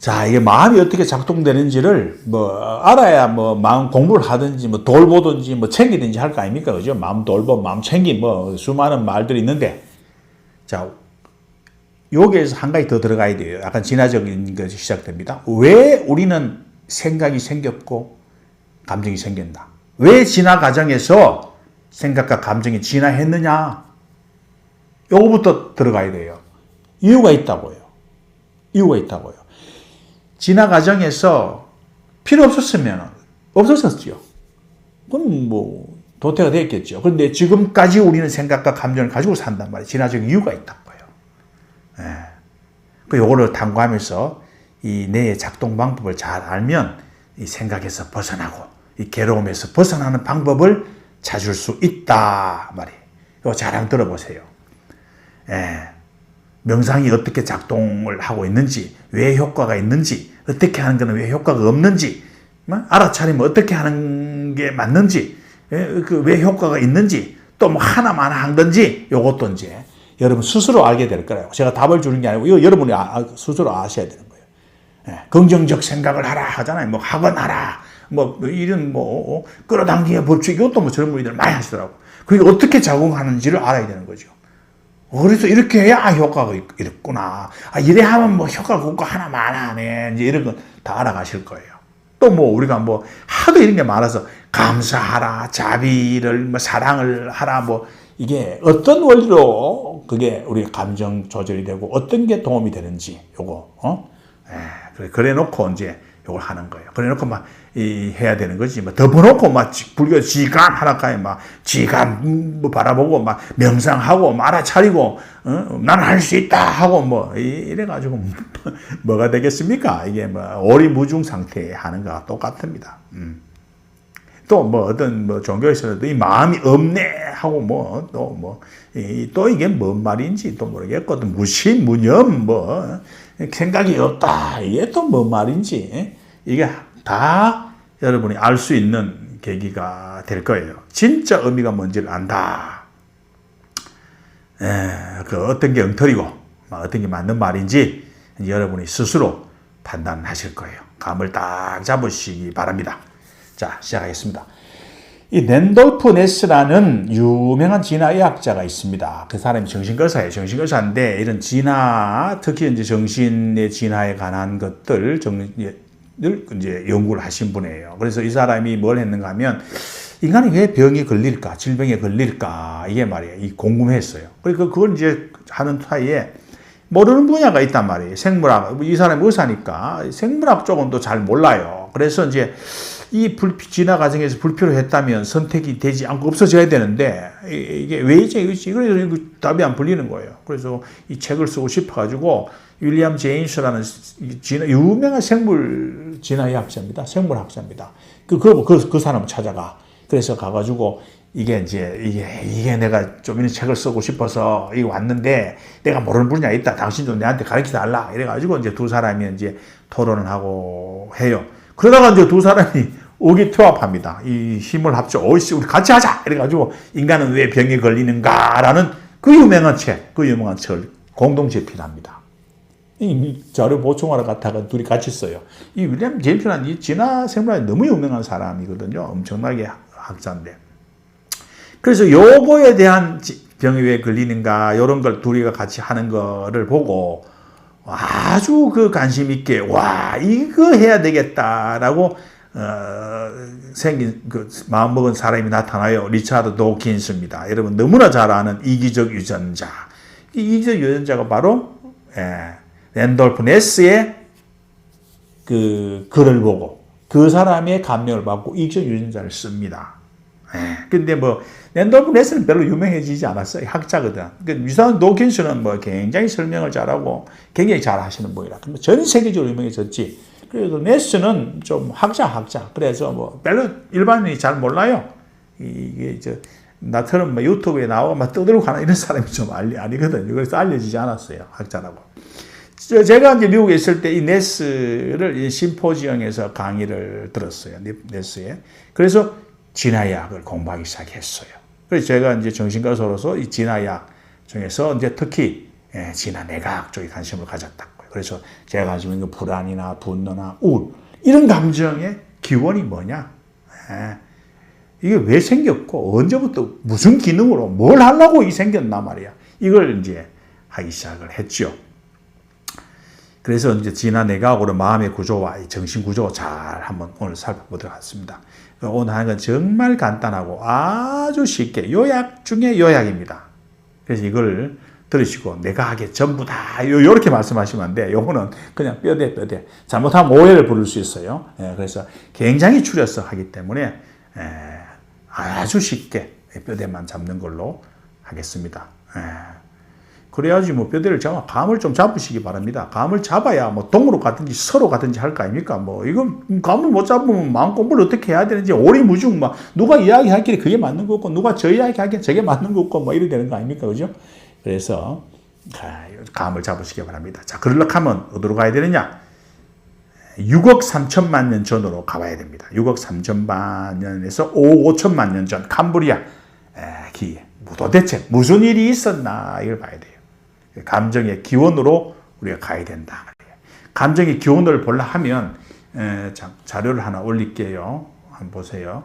자, 이게 마음이 어떻게 작동되는지를 알아야 마음 공부를 하든지 돌보든지 챙기든지 할 거 아닙니까? 그죠? 마음 돌보, 마음 챙기, 수많은 말들이 있는데, 자, 여기에서 한 가지 더 들어가야 돼요. 약간 진화적인 것이 시작됩니다. 왜 우리는 생각이 생겼고, 감정이 생긴다? 왜 진화 과정에서 생각과 감정이 진화했느냐? 요거부터 들어가야 돼요. 이유가 있다고요. 이유가 있다고요. 진화 과정에서 필요 없었으면 없었었죠. 그럼 도태가 됐겠죠. 그런데 지금까지 우리는 생각과 감정을 가지고 산단 말이에요. 진화적 이유가 있다고요. 예. 요거를 탐구하면서 이 뇌의 작동 방법을 잘 알면 이 생각에서 벗어나고 이 괴로움에서 벗어나는 방법을 찾을 수 있다 말이에요. 이거 잘 한번 들어보세요. 예. 명상이 어떻게 작동을 하고 있는지, 왜 효과가 있는지, 어떻게 하는 것은 왜 효과가 없는지, 알아차리면 어떻게 하는 게 맞는지, 왜 효과가 있는지, 또 하나만 한 건지, 요것도 이제 여러분 스스로 알게 될 거예요. 제가 답을 주는 게 아니고, 이거 여러분이 스스로 아셔야 되는 거예요. 예, 긍정적 생각을 하라 하잖아요. 학원하라. 이런 끌어당기의 법칙, 이것도 젊은 이들 많이 하시더라고. 그게 어떻게 작용하는지를 알아야 되는 거죠. 그래서 이렇게 해야 효과가 있구나. 이래 하면 효과가 없고 하나만 하네. 이제 이런 건 다 알아가실 거예요. 또 우리가 하도 이런 게 많아서 감사하라, 자비를, 사랑을 하라, 이게 어떤 원리로 그게 우리 감정 조절이 되고 어떤 게 도움이 되는지 요거, 그래 놓고 이제 요걸 하는 거예요. 그래 놓고 해야 되는 거지. 덮어놓고 불교 지감 하나까지 지감 바라보고 명상하고 알아차리고, 나는 할 수 있다 하고 이래가지고 뭐가 되겠습니까? 이게 오리무중 상태에 하는 거와 똑같습니다. 또 어떤 종교에서도 이 마음이 없네 하고 또 이게 뭔 말인지 또 모르겠고, 또 무념 생각이 없다 이게 또 뭔 말인지 이게 다 여러분이 알 수 있는 계기가 될 거예요. 진짜 의미가 뭔지를 안다. 어떤 게 엉터리고 어떤 게 맞는 말인지 여러분이 스스로 판단하실 거예요. 감을 딱 잡으시기 바랍니다. 자, 시작하겠습니다. 이 랜돌프 네스라는 유명한 진화의학자가 있습니다. 그 사람이 정신과사예요. 정신과사인데 이런 진화, 특히 이제 정신의 진화에 관한 것들 이제 연구를 하신 분이에요. 그래서 이 사람이 뭘 했는가 하면 인간이 왜 병에 걸릴까, 질병에 걸릴까 이게 말이에요. 이 궁금했어요. 그러니까 그걸 이제 하는 사이에 모르는 분야가 있단 말이에요. 생물학, 이 사람이 의사니까 생물학 쪽은 또 잘 몰라요. 그래서 이제 이 진화 과정에서 불필요했다면 선택이 되지 않고 없어져야 되는데 이게 왜이지? 그래서 답이 안 풀리는 거예요. 그래서 이 책을 쓰고 싶어가지고 윌리엄 제임스라는 유명한 생물 진화의학자입니다. 생물학자입니다. 그 사람을 찾아가. 그래서 가가지고 이게 내가 좀 이런 책을 쓰고 싶어서 이거 왔는데 내가 모르는 분야가 있다. 당신 좀 내한테 가르쳐 달라. 이래가지고 이제 두 사람이 이제 토론을 하고 해요. 그러다가 이제 두 사람이 의기투합합니다. 이 힘을 합쳐. 우리 같이 하자! 이래가지고 인간은 왜 병에 걸리는가라는 그 유명한 책을 공동 제필합니다. 이 자료 보충하러 갔다가 둘이 같이 써요. 이 윌리엄 제임스라는 이 진화 생물학이 너무 유명한 사람이거든요. 엄청나게 학자인데. 그래서 요거에 대한 병이 왜 걸리는가, 요런 걸 둘이가 같이 하는 거를 보고 아주 관심 있게, 이거 해야 되겠다라고, 생긴, 마음먹은 사람이 나타나요. 리차드 도킨스입니다. 여러분 너무나 잘 아는 이기적 유전자. 이 이기적 유전자가 바로, 랜돌프 네스의 글을 보고 그 사람의 감명을 받고 이기적 유전자를 씁니다. 근데 랜돌프 네스는 별로 유명해지지 않았어요. 학자거든. 유사한 도킨스는 굉장히 설명을 잘하고 굉장히 잘 하시는 분이라. 전 세계적으로 유명해졌지. 그래서 네스는 좀 학자. 그래서 별로 일반인이 잘 몰라요. 이게 나처럼 유튜브에 나오고 떠들고 가는 이런 사람이 좀 아니거든요. 그래서 알려지지 않았어요. 학자라고. 제가 이제 미국에 있을 때 이 네스를 심포지엄에서 강의를 들었어요. 네스에. 그래서 진화의학을 공부하기 시작했어요. 그래서 제가 이제 정신과로서 이 진화의학 중에서 이제 특히 진화내과학 쪽에 관심을 가졌다고요. 그래서 제가 가지고 있는 불안이나 분노나 우울, 이런 감정의 기원이 뭐냐? 이게 왜 생겼고, 언제부터, 무슨 기능으로, 뭘 하려고 이 생겼나 말이야. 이걸 이제 하기 시작을 했죠. 그래서 이제 지난 내각으로 마음의 구조와 이 정신 구조 잘 한번 오늘 살펴보도록 하겠습니다. 오늘 하는 건 정말 간단하고 아주 쉽게 요약 중에 요약입니다. 그래서 이걸 들으시고 내각의 전부 다 요렇게 말씀하시면 안 돼. 요거는 그냥 뼈대. 잘못하면 오해를 부를 수 있어요. 그래서 굉장히 추려서 하기 때문에 아주 쉽게 뼈대만 잡는 걸로 하겠습니다. 그래야지 뭐 뼈대를 잡아 감을 좀 잡으시기 바랍니다. 감을 잡아야 뭐 동으로 가든지 서로 가든지 할 거 아닙니까? 뭐 이건 감을 못 잡으면 마음 공부를 어떻게 해야 되는지 오리무중 막 누가 이야기할 길에 그게 맞는 거고 누가 저 이야기할 길에 저게 맞는 거고 뭐 이래 되는 거 아닙니까? 그죠? 그래서 감을 잡으시기 바랍니다. 자, 그러려고 하면 어디로 가야 되느냐? 6억 3천만 년 전으로 가봐야 됩니다. 6억 3천만 년에서 5억 5천만 년 전 캄브리아 기에 도대체 무슨 일이 있었나 이걸 봐야 돼요. 감정의 기원으로 우리가 가야 된다. 감정의 기원을 보려 하면 자료를 하나 올릴게요. 한번 보세요.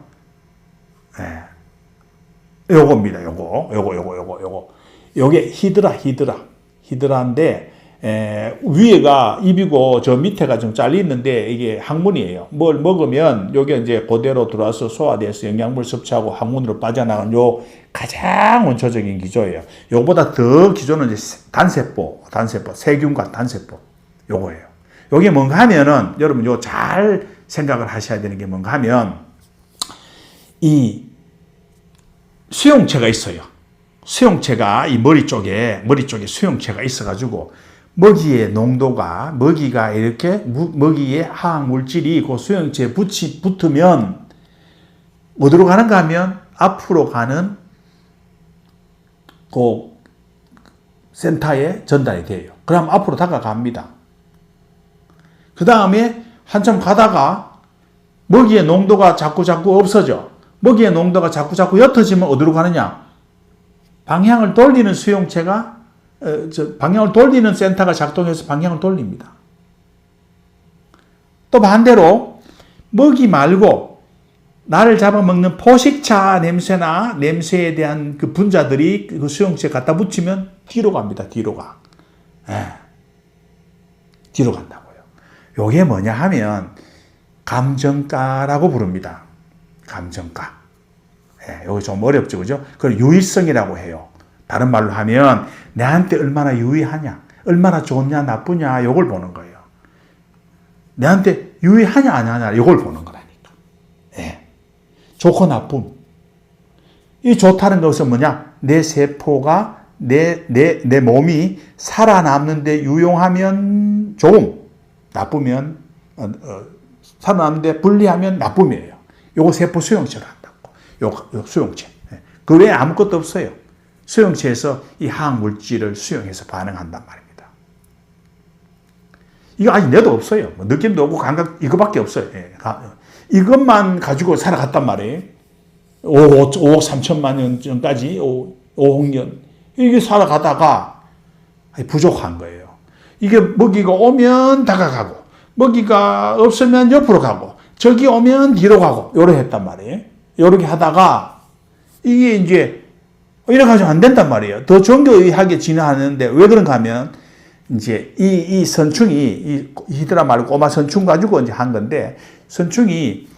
요겁니다. 요거. 요게 히드라인데 위에가 입이고 저 밑에가 좀 잘려 있는데 이게 항문이에요. 뭘 먹으면 요게 이제 그대로 들어와서 소화돼서 영양분을 섭취하고 항문으로 빠져나가는 요 가장 원초적인 기조예요. 요보다 더 기조는 이제 단세포, 세균과 단세포 요거예요. 요게 뭔가 하면은 여러분 요 잘 생각을 하셔야 되는 게 뭔가 하면 이 수용체가 있어요. 수용체가 이 머리 쪽에 수용체가 있어가지고 먹이의 농도가 먹이가 이렇게 먹이의 화학 물질이 그 수용체에 붙으면 어디로 가는가 하면 앞으로 가는 그 센터에 전달이 돼요. 그럼 앞으로 다가갑니다. 그 다음에 한참 가다가 먹이의 농도가 자꾸 없어져. 먹이의 농도가 자꾸 옅어지면 어디로 가느냐? 방향을 돌리는 수용체가 방향을 돌리는 센터가 작동해서 방향을 돌립니다. 또 반대로 먹이 말고 나를 잡아먹는 포식자 냄새에 대한 그 분자들이 그 수용체에 갖다 붙이면 뒤로 갑니다. 뒤로 간다고요. 요게 뭐냐 하면 감정가라고 부릅니다. 감정가. 요거 좀 어렵죠, 그죠? 그걸 유의성이라고 해요. 다른 말로 하면 내한테 얼마나 유의하냐, 얼마나 좋냐, 나쁘냐 요걸 보는 거예요. 내한테 유의하냐 안 하냐 요걸 보는 거라니까. 좋고 나쁨. 이 좋다는 것은 뭐냐? 내 세포가 내 몸이 살아남는데 유용하면 좋음, 나쁘면 살아남는데 불리하면 나쁨이에요. 요거 세포 수용체로 한다고. 요 수용체. 그 외에 아무것도 없어요. 수용체에서 이 화학 물질을 수용해서 반응한단 말입니다. 이거 아직 내도 없어요. 뭐 느낌도 없고 감각 이거밖에 없어요. 이것만 가지고 살아갔단 말이에요. 5억 3천만 년 전까지 5억 년 이게 살아가다가 부족한 거예요. 이게 먹이가 오면 다가가고 먹이가 없으면 옆으로 가고 저기 오면 뒤로 가고 요렇게 했단 말이에요. 요렇게 하다가 이게 이제 이렇게 하면 안 된단 말이에요. 더 정교하게 진화하는데 왜 그런가 하면 이제 이 선충이 이 히드라 말고 꼬마 선충 가지고 이제 한 건데 선충이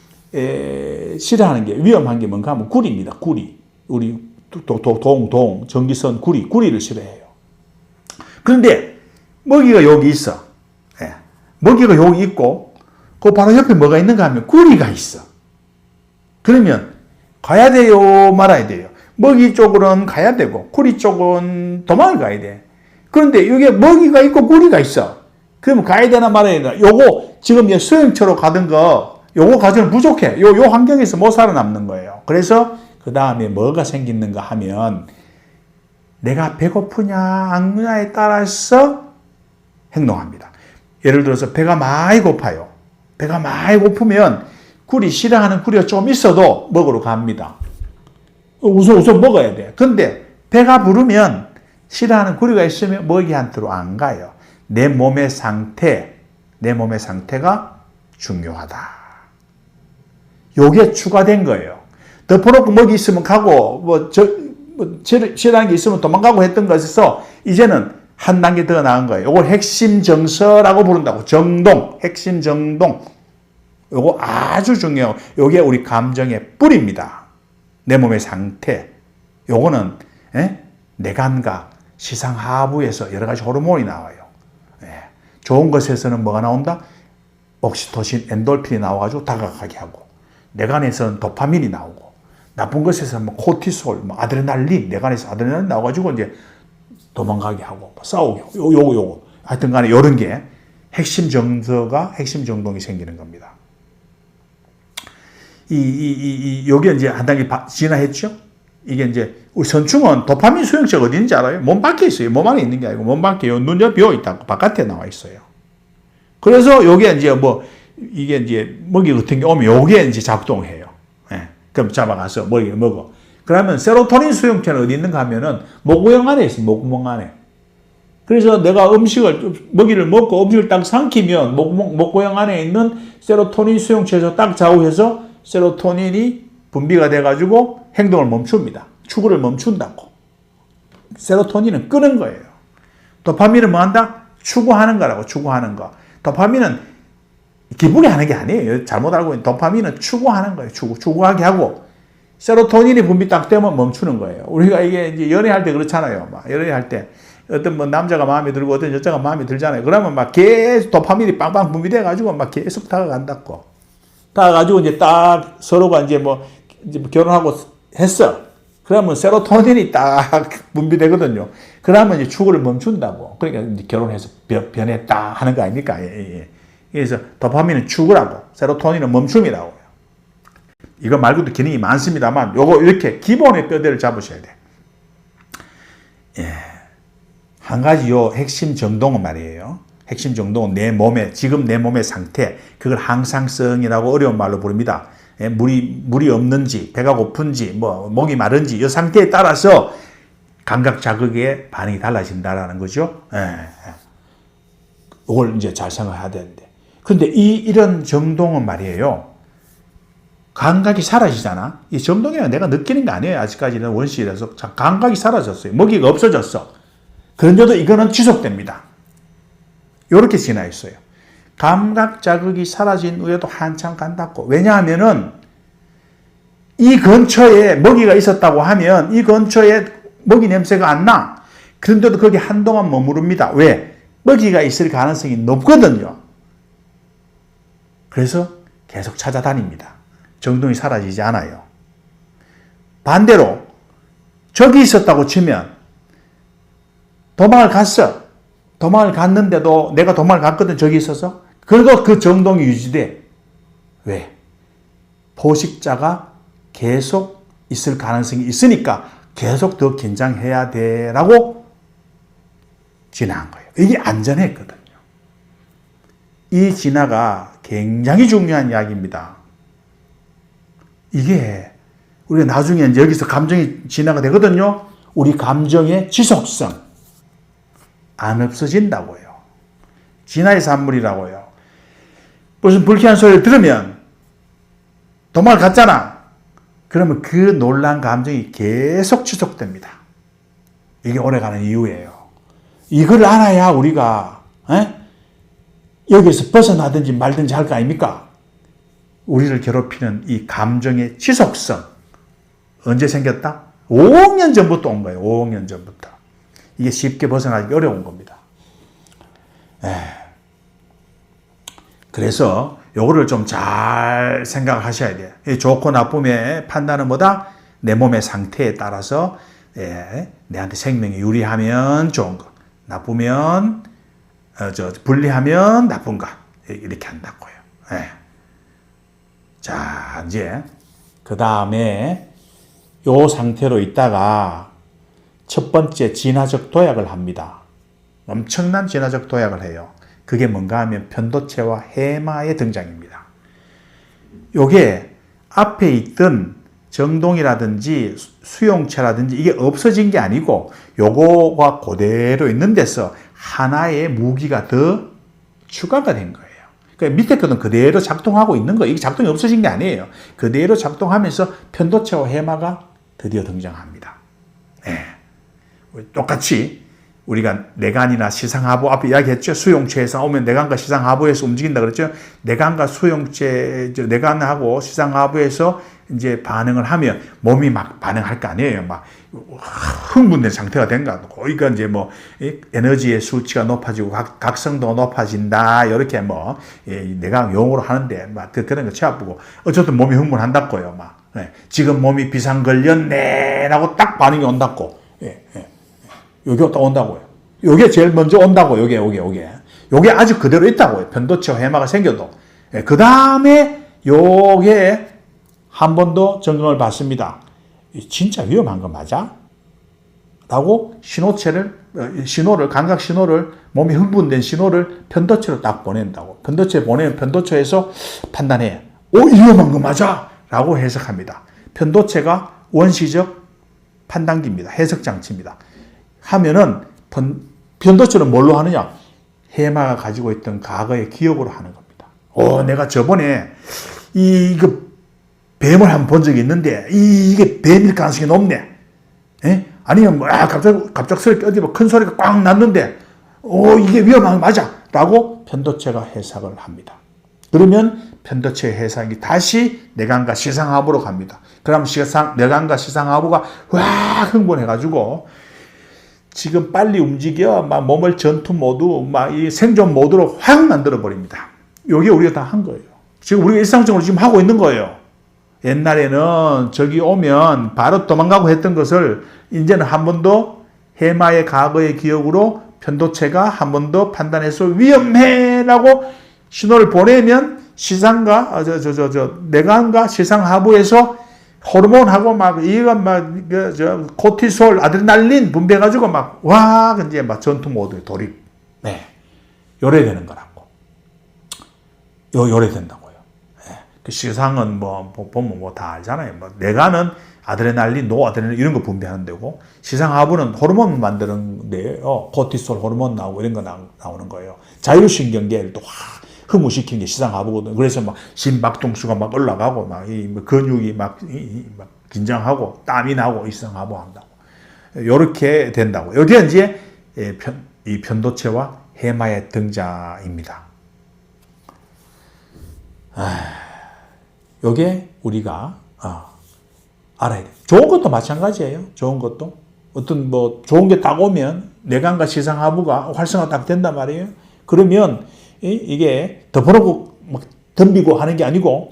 싫어하는 게 위험한 게 뭔가 하면 구리입니다. 구리. 우리 전기선 구리를 싫어해요. 그런데 먹이가 여기 있어. 먹이가 여기 있고 그 바로 옆에 뭐가 있는가 하면 구리가 있어. 그러면 가야 돼요, 말아야 돼요. 먹이 쪽으로는 가야 되고 구리 쪽은 도망을 가야 돼. 그런데 여기에 먹이가 있고 구리가 있어. 그러면 가야 되나 말아야 되나? 요거 지금 수용체로 가던 거 요거 가지고는 부족해. 요 환경에서 못 살아남는 거예요. 그래서 그 다음에 뭐가 생기는가 하면 내가 배고프냐 안 그냐에 따라서 행동합니다. 예를 들어서 배가 많이 고파요. 배가 많이 고프면 구리 싫어하는 구리가 좀 있어도 먹으러 갑니다. 우선 먹어야 돼. 근데 배가 부르면 싫어하는 구리가 있으면 먹이한테로 안 가요. 내 몸의 상태가 중요하다. 요게 추가된 거예요. 덮어놓고 먹이 있으면 가고, 치라는 게 있으면 도망가고 했던 것에서 이제는 한 단계 더 나은 거예요. 요걸 핵심 정서라고 부른다고. 정동, 핵심 정동. 요거 아주 중요해요. 요게 우리 감정의 뿌리입니다. 내 몸의 상태. 요거는, 내감각, 시상하부에서 여러 가지 호르몬이 나와요. 좋은 것에서는 뭐가 나온다? 옥시토신, 엔돌핀이 나와가지고 다가가게 하고, 뇌간에서는 도파민이 나오고, 나쁜 것에서는 뭐 코티솔, 뭐 아드레날린, 뇌간에서 아드레날린 나와가지고 이제 도망가게 하고, 싸우게 하고, 요거. 하여튼 간에 요런 게 핵심 정서가, 핵심 정동이 생기는 겁니다. 요게 이제 한 단계 진화했죠? 이게 이제, 우리 선충은 도파민 수용체가 어디 있는지 알아요? 몸 밖에 있어요. 몸 안에 있는 게 아니고, 몸 밖에 눈 옆에 비어있다고, 바깥에 나와 있어요. 그래서 요게 이제 이게 이제 먹이 같은 게 오면 요게 이제 작동해요. 그럼 잡아가서 먹이를 먹어. 그러면 세로토닌 수용체는 어디 있는가 하면은 목구멍 안에 있어요. 목구멍 안에. 그래서 내가 먹이를 먹고 음식을 딱 삼키면 목구멍 안에 있는 세로토닌 수용체에서 딱 좌우해서 세로토닌이 분비가 돼가지고 행동을 멈춥니다. 추구를 멈춘다고. 세로토닌은 끄는 거예요. 도파민은 뭐 한다? 추구하는 거라고, 추구하는 거. 도파민은 기쁘게 하는 게 아니에요. 잘못 알고 있는 도파민은 추구하는 거예요. 추구하게 하고 세로토닌이 분비 딱 되면 멈추는 거예요. 우리가 이게 이제 연애할 때 그렇잖아요. 막 연애할 때 어떤 뭐 남자가 마음에 들고 어떤 여자가 마음에 들잖아요. 그러면 막 계속 도파민이 빵빵 분비돼 가지고 막 계속 다가간다고. 다가가지고 이제 딱 서로가 이제 결혼하고 했어. 그러면 세로토닌이 딱 분비되거든요. 그러면 이제 추구를 멈춘다고. 그러니까 이제 결혼해서 변했다 하는 거 아닙니까? 예. 그래서 도파민은 추구라고, 세로토닌은 멈춤이라고요. 이거 말고도 기능이 많습니다만, 요거 이렇게 기본의 뼈대를 잡으셔야 돼. 예. 한 가지 요 핵심 정동은 말이에요. 핵심 정동은 지금 내 몸의 상태, 그걸 항상성이라고 어려운 말로 부릅니다. 예, 물이 없는지, 배가 고픈지, 목이 마른지, 이 상태에 따라서 감각 자극의 반응이 달라진다라는 거죠. 이걸 이제 잘 생각해야 되는데. 근데 이런 정동은 말이에요. 감각이 사라지잖아. 이 정동이란 내가 느끼는 게 아니에요. 아직까지는 원시라서. 감각이 사라졌어요. 먹이가 없어졌어. 그런데도 이거는 지속됩니다. 이렇게 진화 있어요. 감각 자극이 사라진 후에도 한참 간다고. 왜냐하면은 이 근처에 먹이가 있었다고 하면 이 근처에 먹이 냄새가 안 나. 그런데도 거기 한동안 머무릅니다. 왜? 먹이가 있을 가능성이 높거든요. 그래서 계속 찾아다닙니다. 정동이 사라지지 않아요. 반대로 적이 있었다고 치면 도망을 갔어. 도망을 갔는데도 내가 도망을 갔거든. 적이 있어서. 그리고 그 정동이 유지돼. 왜? 포식자가 계속 있을 가능성이 있으니까 계속 더 긴장해야 돼라고 진화한 거예요. 이게 안전했거든요. 이 진화가 굉장히 중요한 이야기입니다. 이게 우리가 나중에 이제 여기서 감정이 진화가 되거든요. 우리 감정의 지속성 안 없어진다고요. 진화의 산물이라고요. 무슨 불쾌한 소리를 들으면 도망을 갔잖아. 그러면 그 놀란 감정이 계속 지속됩니다. 이게 오래가는 이유예요. 이걸 알아야 우리가 여기에서 벗어나든지 말든지 할 거 아닙니까? 우리를 괴롭히는 이 감정의 지속성 언제 생겼다? 5억 년 전부터 온 거예요. 5억 년 전부터. 이게 쉽게 벗어나기 어려운 겁니다. 그래서 요거를 좀 잘 생각하셔야 돼요. 좋고 나쁨의 판단은 뭐다? 내 몸의 상태에 따라서 내한테 생명이 유리하면 좋은 거, 나쁘면 불리하면 나쁜 거 이렇게 한다고요. 자, 이제 그 다음에 요 상태로 있다가 첫 번째 진화적 도약을 합니다. 엄청난 진화적 도약을 해요. 그게 뭔가 하면 편도체와 해마의 등장입니다. 요게 앞에 있던 정동이라든지 수용체라든지 이게 없어진 게 아니고 요거가 그대로 있는 데서 하나의 무기가 더 추가가 된 거예요. 그러니까 밑에 거는 그대로 작동하고 있는 거예요. 이게 작동이 없어진 게 아니에요. 그대로 작동하면서 편도체와 해마가 드디어 등장합니다. 네. 똑같이 우리가 내관이나 시상하부 앞에 이야기했죠. 수용체에서 오면 내관과 시상하부에서 움직인다 그랬죠. 내관과 수용체, 내관하고 시상하부에서 이제 반응을 하면 몸이 막 반응할 거 아니에요. 막 흥분된 상태가 된가. 그러니까 이제 뭐 에너지의 수치가 높아지고 각성도 높아진다. 이렇게 뭐 내가 용어로 하는데 막 그런 거 취합보고 어쨌든 몸이 흥분한다고요. 막 지금 몸이 비상 걸렸네라고 딱 반응이 온다고. 요게 또 온다고요. 요게 제일 먼저 온다고. 요게 아직 그대로 있다고요. 편도체와 해마가 생겨도. 그 다음에 요게 한 번 더 점검을 받습니다. 진짜 위험한 거 맞아? 라고 신호를, 감각 신호를, 몸이 흥분된 신호를 편도체로 딱 보낸다고. 편도체에 보내면 편도체에서 판단해. 위험한 거 맞아? 라고 해석합니다. 편도체가 원시적 판단기입니다. 해석장치입니다. 하면은 편도체는 뭘로 하느냐? 해마가 가지고 있던 과거의 기억으로 하는 겁니다. 내가 저번에 이거 뱀을 한번 본 적이 있는데 이게 뱀일 가능성이 높네. 아니면 갑작스럽게 어디 뭐 큰 소리가 꽝 났는데 이게 위험한 거 맞아? 라고 편도체가 해석을 합니다. 그러면 편도체의 해석이 다시 내관과 시상하부로 갑니다. 그럼 내관과 시상하부가 확 흥분해가지고 지금 빨리 움직여 막 몸을 전투 모드, 막 이 생존 모드로 확 만들어 버립니다. 이게 우리가 다 한 거예요. 지금 우리가 일상적으로 지금 하고 있는 거예요. 옛날에는 저기 오면 바로 도망가고 했던 것을 이제는 한 번 더 해마의 과거의 기억으로 편도체가 한 번 더 판단해서 위험해라고 신호를 보내면 시상과 내관과 시상하부에서 호르몬하고 막 이거 막 코티솔, 아드레날린 분비해가지고 막 이제 막 전투 모드에 돌입. 요래 되는 거라고. 요래 된다고요. 그 시상은 뭐 보면 뭐 다 알잖아요. 뭐 내관은 아드레날린, 노아드레날린 이런 거 분비하는 데고 시상하부는 호르몬 만드는 데요. 코티솔 호르몬 나오고 이런 거 나오는 거예요. 자율신경계를 또 흠무시키는 게 시상하부거든요. 그래서 막 심박동수가 막 올라가고 막 이 근육이 막 긴장하고 땀이 나고 시상하부 한다고. 요렇게 된다고. 여기에 이제 이 편도체와 해마의 등장입니다. 요게 우리가 알아야 돼요. 좋은 것도 마찬가지예요. 좋은 것도. 어떤 뭐 좋은 게 딱 오면 내관과 시상하부가 활성화 딱 된단 말이에요. 그러면 이게 덮어놓고 막 덤비고 하는 게 아니고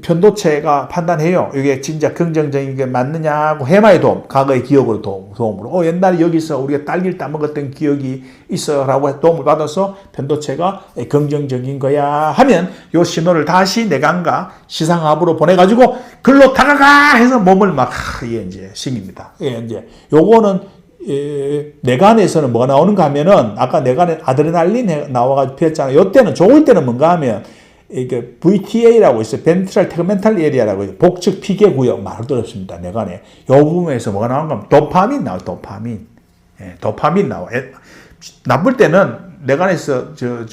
편도체가 판단해요. 이게 진짜 긍정적인 게 맞느냐고 해마의 도움, 과거의 기억으로 도움으로 옛날에 여기서 우리가 딸기를 따먹었던 기억이 있어요 라고 도움을 받아서 편도체가 긍정적인 거야 하면 요 신호를 다시 내관과 시상하부로 보내가지고 글로 다가가 해서 몸을 막 이게 이제 신깁니다. 이제 요거는 내관에서는 뭐가 나오는가 하면은 아까 내관에 아드레날린 나와가지고 피했잖아요. 요때는 좋을 때는 뭔가 하면 이게 VTA라고 있어요. 벤트럴 태그멘탈 에리아라고 있어요. 복측 피계 구역 말도 없습니다. 내관에 요 부분에서 뭐가 나오는가 하면 도파민 나와요. 도파민 나와. 나쁠 때는 내관에서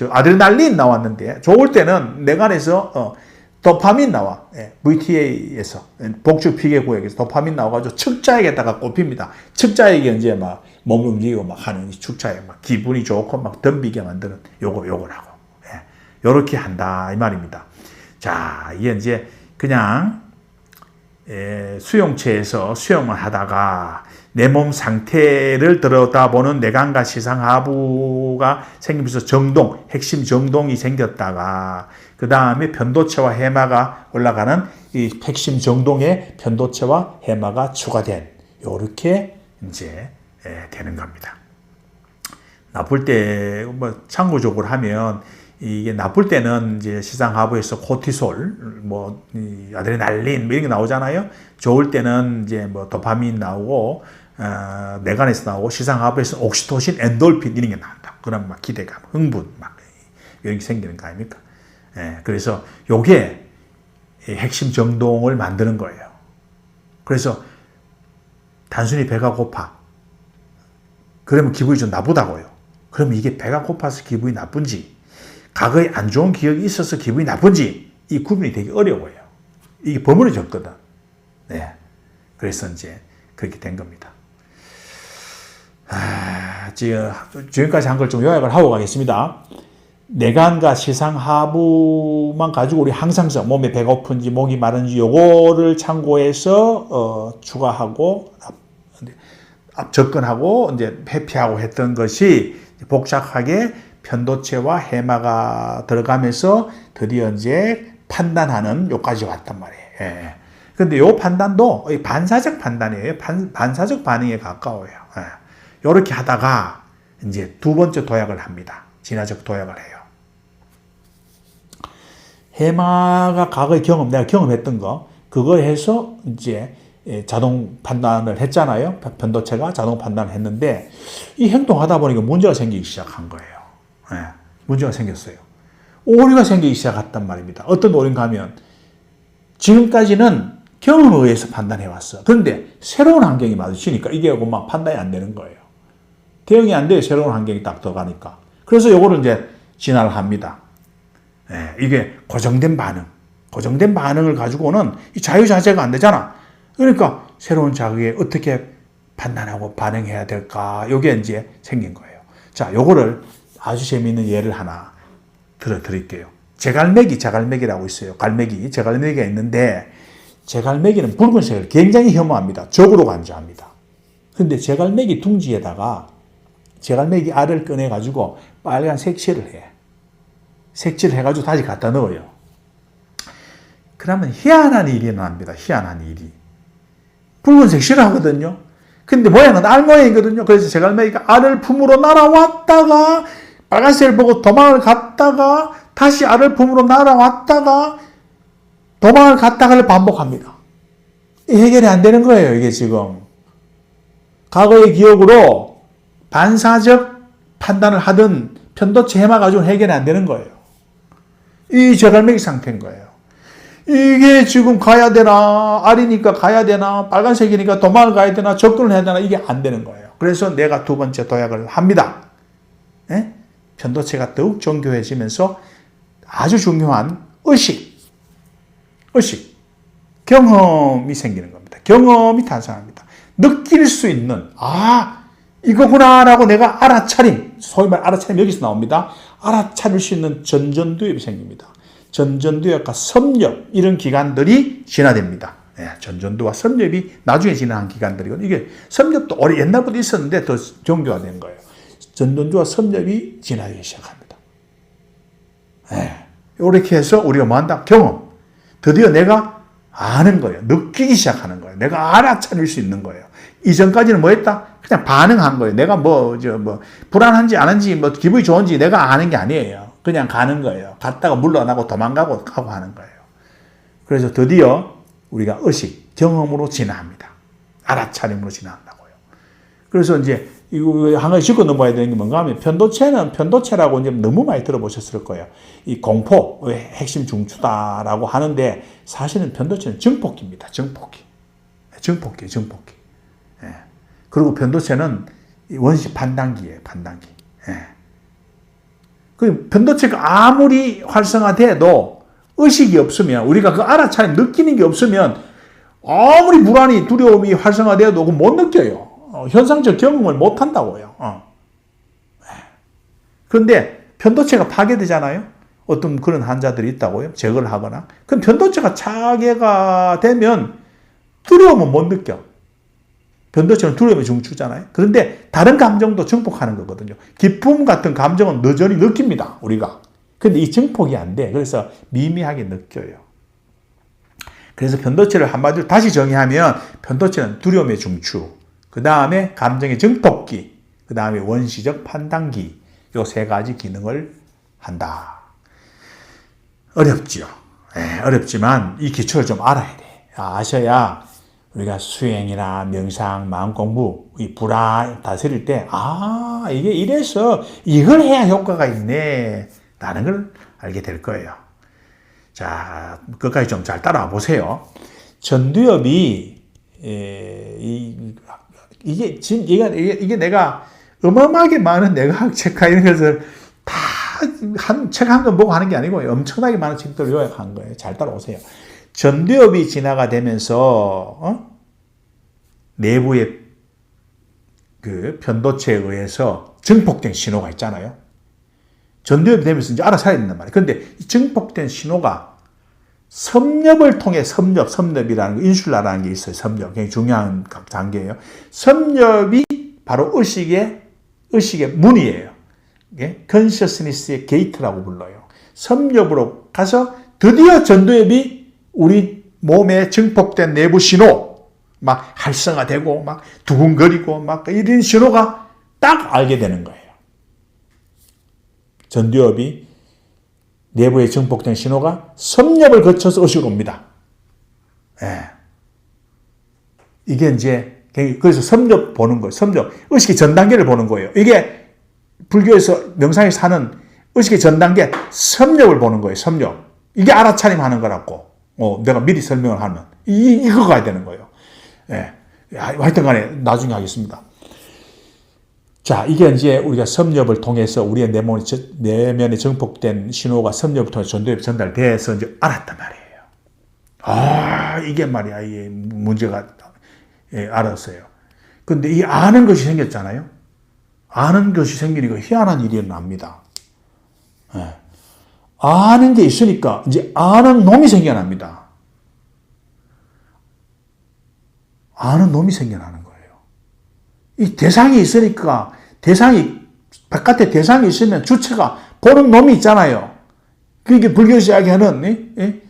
아드레날린 나왔는데 좋을 때는 내관에서 도파민 나와. VTA에서 복측 피계 구역에서 도파민 나와가지고 측자액에다가 꼽힙니다. 측자액이 이제 막 몸을 움직이고 막 하는 측자액, 막 기분이 좋고 막 덤비게 만드는 요거라고. 요렇게 한다 이 말입니다. 자, 이게 이제 그냥 수용체에서 수용을 하다가 내 몸 상태를 들여다보는 내관과 시상하부가 생기면서 정동, 핵심 정동이 생겼다가 그 다음에 편도체와 해마가 올라가는 이 핵심 정동에 편도체와 해마가 추가된 요렇게 이제 되는 겁니다. 나쁠 때 뭐 참고적으로 하면 이게 나쁠 때는 이제 시상하부에서 코티솔, 뭐 아드레날린 뭐 이런 게 나오잖아요. 좋을 때는 이제 뭐 도파민 나오고 내관에서 나오고 시상하부에서 옥시토신, 엔돌핀 이런 게 나온다. 그럼 막 기대감, 흥분 막 이런 게 생기는 거 아닙니까? 그래서 요게 핵심 정동을 만드는 거예요. 그래서 단순히 배가 고파. 그러면 기분이 좀 나쁘다고요. 그럼 이게 배가 고파서 기분이 나쁜지, 과거에 안 좋은 기억이 있어서 기분이 나쁜지, 이 구분이 되게 어려워요. 이게 버무려졌거든. 네. 그래서 이제 그렇게 된 겁니다. 지금까지 한 걸 좀 요약을 하고 가겠습니다. 내관과 시상하부만 가지고 우리 항상성, 몸에 배고픈지 목이 마른지 요거를 참고해서 추가하고 접근하고 이제 회피하고 했던 것이 복잡하게 편도체와 해마가 들어가면서 드디어 이제 판단하는 요까지 왔단 말이에요. 예. 근데 요 판단도 반사적 판단이에요. 반사적 반응에 가까워요. 예. 요렇게 하다가 이제 두 번째 도약을 합니다. 진화적 도약을 해요. 해마가 과거의 경험, 내가 경험했던 거, 그거 해서 이제 자동 판단을 했잖아요. 편도체가 자동 판단을 했는데, 이 행동하다 보니까 문제가 생기기 시작한 거예요. 네, 문제가 생겼어요. 오류가 생기기 시작했단 말입니다. 어떤 오류인가 하면, 지금까지는 경험에 의해서 판단해 왔어. 그런데 새로운 환경이 마주치니까 이게 막 판단이 안 되는 거예요. 대응이 안 돼요. 새로운 환경이 딱 들어가니까. 그래서 요거를 이제 진화를 합니다. 네, 이게 고정된 반응을 가지고는 이 자유자재가 안 되잖아. 그러니까 새로운 자극에 어떻게 판단하고 반응해야 될까? 요게 이제 생긴 거예요. 자, 요거를 아주 재미있는 예를 하나 들어드릴게요. 제갈매기라고 있어요. 제갈매기가 있는데, 제갈매기는 붉은색을 굉장히 혐오합니다. 적으로 간주합니다. 근데 제갈매기 둥지에다가 제갈매기 알을 꺼내가지고 빨간 색칠을 해. 색칠을 해가지고 다시 갖다 넣어요. 그러면 희한한 일이 일어납니다. 희한한 일이. 붉은색 싫어하거든요. 근데 모양은 알 모양이거든요. 그래서 제갈매기가 알을 품으로 날아왔다가 빨간색을 보고 도망을 갔다가 다시 알을 품으로 날아왔다가 도망을 갔다가를 반복합니다. 해결이 안 되는 거예요. 이게 지금. 과거의 기억으로 반사적 판단을 하던 편도체 해마 가지고는 해결이 안 되는 거예요. 이 제갈매기 상태인 거예요. 이게 지금 가야 되나, 알이니까 가야 되나, 빨간색이니까 도망을 가야 되나, 접근을 해야 되나, 이게 안 되는 거예요. 그래서 내가 두 번째 도약을 합니다. 예? 편도체가 더욱 정교해지면서 아주 중요한 의식, 경험이 생기는 겁니다. 경험이 탄생합니다. 느낄 수 있는, 이거구나라고 내가 알아차림, 소위 말 알아차림 여기서 나옵니다. 알아차릴 수 있는 전전두엽이 생깁니다. 전전두엽과 섭렵, 이런 기관들이 진화됩니다. 네, 전전두와 섭렵이 나중에 진화한 기관들이거든요. 이게 섭렵도 옛날부터 있었는데 더 정교화된 거예요. 전전두와 섭렵이 진화하기 시작합니다. 네, 이렇게 해서 우리가 뭐 한다? 경험. 드디어 내가 아는 거예요. 느끼기 시작하는 거예요. 내가 알아차릴 수 있는 거예요. 이전까지는 뭐 했다? 그냥 반응한 거예요. 내가 불안한지 안 한지, 기분이 좋은지 내가 아는 게 아니에요. 그냥 가는 거예요. 갔다가 물러나고 도망가고 하고 하는 거예요. 그래서 드디어 우리가 의식, 경험으로 진화합니다. 알아차림으로 진화한다고요. 그래서 이제 이거 한 가지 짚고 넘어야 되는 게 뭔가 하면 편도체라고 이제 너무 많이 들어보셨을 거예요. 이 공포의 핵심 중추다라고 하는데 사실은 편도체는 증폭기입니다. 증폭기. 예. 그리고 편도체는 원시 판단기예요. 판단기. 예. 그 편도체가 아무리 활성화돼도 의식이 없으면, 우리가 그 알아차림 느끼는 게 없으면 아무리 불안이 두려움이 활성화돼도 그거 못 느껴요. 현상적 경험을 못 한다고요. 그런데 편도체가 파괴되잖아요. 어떤 그런 환자들이 있다고요. 제거를 하거나. 그럼 편도체가 차괴가 되면 두려움은 못 느껴. 편도체는 두려움의 중추잖아요. 그런데 다른 감정도 증폭하는 거거든요. 기쁨 같은 감정은 여전히 느낍니다. 우리가. 근데 이 증폭이 안 돼. 그래서 미미하게 느껴요. 그래서 편도체를 한마디로 다시 정의하면 편도체는 두려움의 중추, 그 다음에 감정의 증폭기, 그 다음에 원시적 판단기, 이 세 가지 기능을 한다. 어렵지요. 네, 어렵지만 이 기초를 좀 알아야 돼. 아셔야 우리가 수행이나 명상, 마음공부, 이 불안 다스릴 때, 이게 이래서 이걸 해야 효과가 있네. 라는 걸 알게 될 거예요. 자, 끝까지 좀 잘 따라와 보세요. 전두엽이, 이게 내가 어마어마하게 많은 내과학 책과 이런 것을 다 책 한 권 보고 하는 게 아니고 엄청나게 많은 책들을 요약한 거예요. 잘 따라오세요. 전두엽이 진화가 되면서 내부의 그 편도체에 의해서 증폭된 신호가 있잖아요. 전두엽이 되면서 이제 알아서야 된단 말이에요. 그런데 이 증폭된 신호가 섭렵을 통해 섭렵이라는 거, 인슐라라는 게 있어요. 섭렵. 굉장히 중요한 단계예요. 섭렵이 바로 의식의 문이에요. 예? 컨셔스니스의 게이트라고 불러요. 섭렵으로 가서 드디어 전두엽이 우리 몸에 증폭된 내부 신호, 막 활성화되고, 막 두근거리고, 막 이런 신호가 딱 알게 되는 거예요. 전두엽이 내부에 증폭된 신호가 섭렵을 거쳐서 의식으로 옵니다. 예. 이게 이제, 그래서 섭렵 보는 거예요. 섭렵. 의식의 전 단계를 보는 거예요. 이게 불교에서 명상에서 하는 의식의 전 단계, 섭렵을 보는 거예요. 섭렵. 이게 알아차림 하는 거라고. 내가 미리 설명을 하면. 이거 가야 되는 거예요. 예. 하여튼 간에 나중에 하겠습니다. 자, 이게 이제 우리가 섭렵을 통해서 우리의 내면에 증폭된 신호가 섭렵을 통해 전두엽에 전달돼서 이제 알았단 말이에요. 이게 말이야. 이게 문제가, 알았어요. 근데 이 아는 것이 생겼잖아요. 아는 것이 생기니까 희한한 일이 일어납니다. 예. 아는 게 있으니까 이제 아는 놈이 생겨납니다. 아는 놈이 생겨나는 거예요. 이 대상이 있으니까 바깥에 대상이 있으면 주체가 보는 놈이 있잖아요. 그게 불교에서 이야기하는,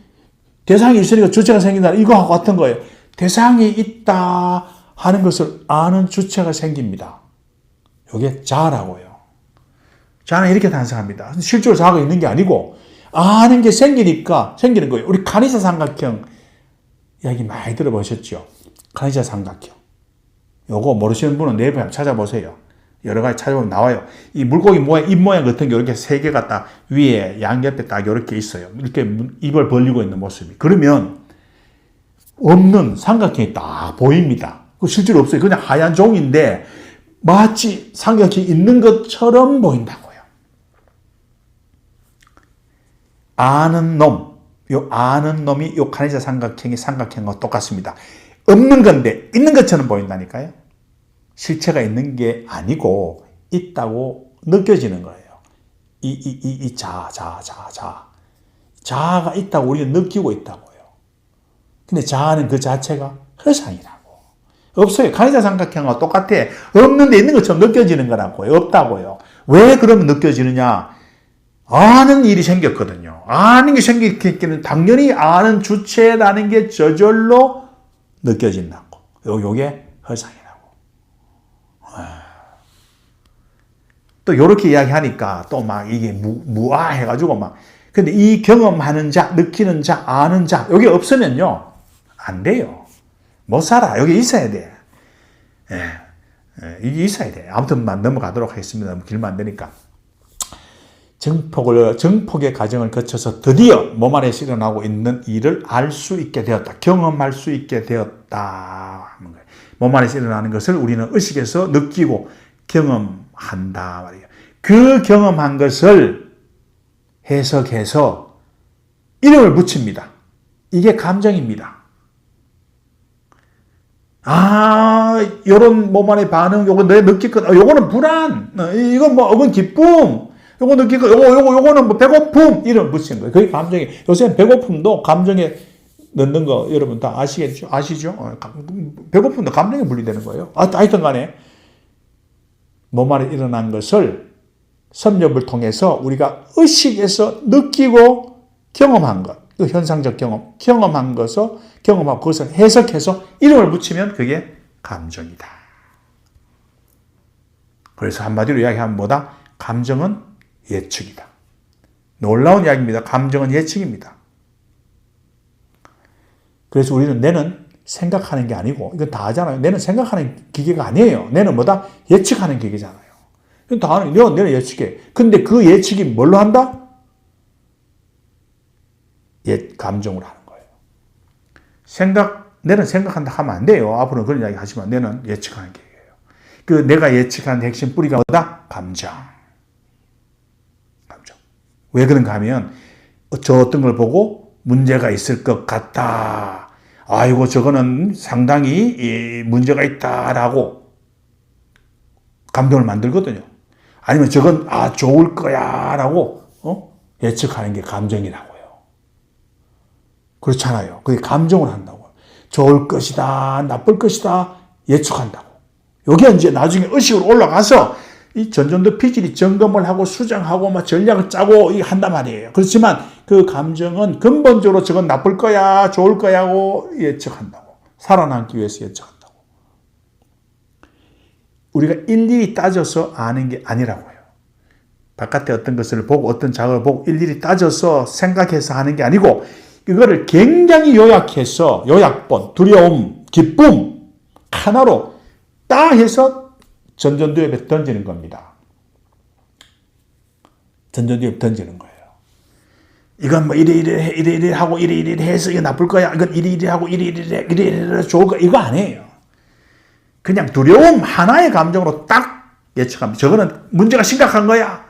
대상이 있으니까 주체가 생긴다. 이거하고 같은 거예요. 대상이 있다 하는 것을 아는 주체가 생깁니다. 이게 자라고요. 자는 이렇게 탄생합니다. 실제로 자가 있는 게 아니고, 아는 게 생기니까 생기는 거예요. 우리 카니사 삼각형 이야기 많이 들어보셨죠? 카니사 삼각형. 요거 모르시는 분은 네이버에 한번 찾아보세요. 여러 가지 찾아보면 나와요. 이 물고기 모양, 입 모양 같은 게 이렇게 세 개가 딱 위에 양옆에 딱 이렇게 있어요. 이렇게 입을 벌리고 있는 모습이. 그러면 없는 삼각형이 딱 보입니다. 실제로 없어요. 그냥 하얀 종인데 마치 삼각형이 있는 것처럼 보인다고요. 아는 놈, 아는 놈이 카니사 삼각형과 똑같습니다. 없는 건데 있는 것처럼 보인다니까요. 실체가 있는 게 아니고 있다고 느껴지는 거예요. 자아가 있다고 우리는 느끼고 있다고요. 근데 자아는 그 자체가 허상이라고. 없어요. 카니사 삼각형과 똑같아. 없는데 있는 것처럼 느껴지는 거라고요. 없다고요. 왜 그러면 느껴지느냐? 아는 일이 생겼거든요. 아는 게 생겼기는 당연히 아는 주체라는 게 저절로 느껴진다고. 요게 허상이라고. 또 요렇게 이야기하니까 또 막 이게 무아해가지고 막. 근데 이 경험하는 자, 느끼는 자, 아는 자, 요게 없으면요. 안 돼요. 못 살아. 여기 있어야 돼. 이게 있어야 돼. 아무튼 넘어가도록 하겠습니다. 너무 길면 안 되니까. 증폭의 과정을 거쳐서 드디어 몸 안에서 일어나고 있는 일을 알 수 있게 되었다. 경험할 수 있게 되었다. 하는 거예요. 몸 안에서 일어나는 것을 우리는 의식에서 느끼고 경험한다. 말이에요. 그 경험한 것을 해석해서 이름을 붙입니다. 이게 감정입니다. 요런 몸 안의 반응, 요거 내 느낄 것, 요거는 불안, 이건 기쁨, 요거 느낄 거, 요거는 뭐 배고픔, 이름 붙이는 거예요. 그게 감정이, 요새 배고픔도 감정에 넣는 거 여러분 다 아시겠죠? 아시죠? 배고픔도 감정에 분리되는 거예요. 하여튼 간에, 몸 안에 일어난 것을 섭렵을 통해서 우리가 의식에서 느끼고 경험한 것, 그 현상적 경험한 것을 경험하고 그것을 해석해서 이름을 붙이면 그게 감정이다. 그래서 한마디로 이야기하면 뭐다? 감정은 예측이다. 놀라운 이야기입니다. 감정은 예측입니다. 그래서 우리는 뇌는 생각하는 게 아니고, 이건 다 아잖아요. 뇌는 생각하는 기계가 아니에요. 뇌는 뭐다? 예측하는 기계잖아요. 이건 다 아는, 뇌는 예측해. 근데 그 예측이 뭘로 한다? 감정으로 하는 거예요. 뇌는 생각한다 하면 안 돼요. 앞으로는 그런 이야기 하지만 뇌는 예측하는 기계예요. 그 내가 예측한 핵심 뿌리가 뭐다? 감정. 감정. 왜 그런가 하면 저 어떤 걸 보고 문제가 있을 것 같다. 아이고 저거는 상당히 문제가 있다라고 감정을 만들거든요. 아니면 저건 좋을 거야라고 예측하는 게 감정이라고요. 그렇잖아요. 그게 감정을 한다고. 좋을 것이다, 나쁠 것이다 예측한다고. 여기에 이제 나중에 의식으로 올라가서 이 전전도 피질이 점검을 하고 수정하고 막 전략을 짜고 한단 말이에요. 그렇지만 그 감정은 근본적으로 저건 나쁠 거야, 좋을 거야고 예측한다고. 살아남기 위해서 예측한다고. 우리가 일일이 따져서 아는 게 아니라고요. 바깥에 어떤 것을 보고 어떤 자극을 보고 일일이 따져서 생각해서 하는 게 아니고 이거를 굉장히 요약해서 요약본, 두려움, 기쁨 하나로 딱 해서 전전두엽에 던지는 겁니다. 전전두엽에 던지는 거예요. 이건 뭐 이래 하고 이래 해서 이거 나쁠 거야. 이건 이래 하고 이래 좋을 거야. 이거 아니에요. 그냥 두려움 하나의 감정으로 딱 예측합니다. 저거는 문제가 심각한 거야.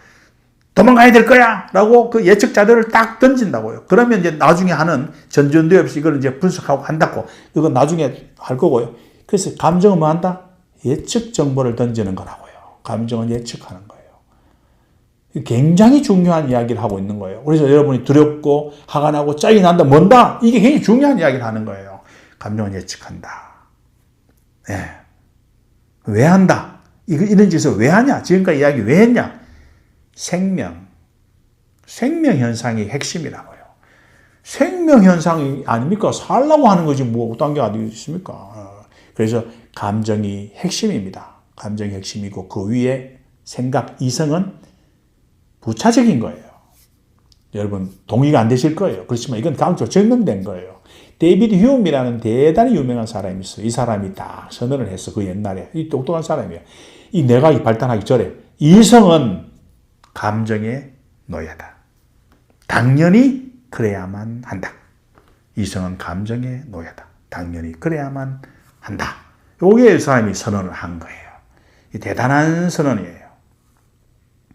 도망가야 될 거야. 라고 그 예측 자료를 딱 던진다고요. 그러면 이제 나중에 하는 전전두엽에서 이걸 이제 분석하고 한다고. 이건 나중에 할 거고요. 그래서 감정은 뭐 한다? 예측 정보를 던지는 거라고요. 감정은 예측하는 거예요. 굉장히 중요한 이야기를 하고 있는 거예요. 그래서 여러분이 두렵고 화가 나고 짜증이 난다, 뭔다? 이게 굉장히 중요한 이야기를 하는 거예요. 감정은 예측한다. 네. 왜 한다? 이런 짓을 왜 하냐? 지금까지 이야기 왜 했냐? 생명 현상이 핵심이라고요. 생명 현상이 아닙니까? 살라고 하는 거지 뭐 어떤 게 어디 있습니까? 그래서 감정이 핵심입니다. 감정이 핵심이고 그 위에 생각, 이성은 부차적인 거예요. 여러분 동의가 안 되실 거예요. 그렇지만 이건 과학적으로 증명된 거예요. 데이비드 휴엄이라는 대단히 유명한 사람이 있어요. 이 사람이 딱 선언을 했어. 그 옛날에. 이 똑똑한 사람이에요. 이 뇌과학이 발달하기 전에 이성은 감정의 노예다. 당연히 그래야만 한다. 이성은 감정의 노예다. 당연히 그래야만 한다. 요게 이 사람이 선언을 한 거예요. 이 대단한 선언이에요.